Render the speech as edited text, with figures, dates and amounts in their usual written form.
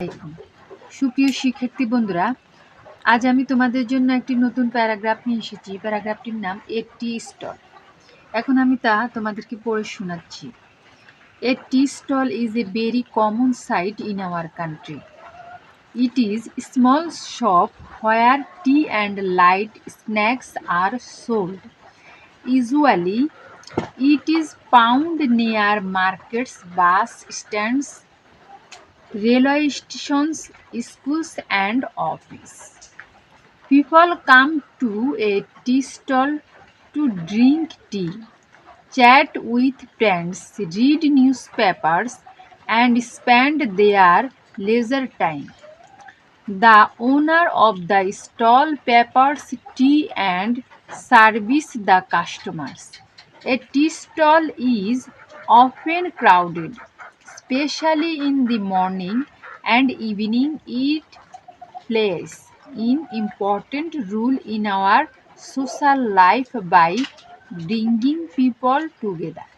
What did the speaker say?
দেখুন, সুপ্রিয় শিক্ষার্থী বন্ধুরা, আজ আমি তোমাদের জন্য একটি নতুন প্যারাগ্রাফ নিয়ে এসেছি। প্যারাগ্রাফটির নাম এ টি স্টল। এখন আমি তা তোমাদেরকে পড়ে শোনাচ্ছি। A tea stall is a very common sight in our country. It is a small shop where tea and light snacks are sold. Usually, it is found near markets, bus stands, railway stations, schools and office. People come to a tea stall to drink tea, chat with friends, read newspapers and spend their leisure time. The owner of the stall prepares tea and serves the customers. A tea stall is often crowded, especially in the morning and evening. It plays an important role in our social life by bringing people together.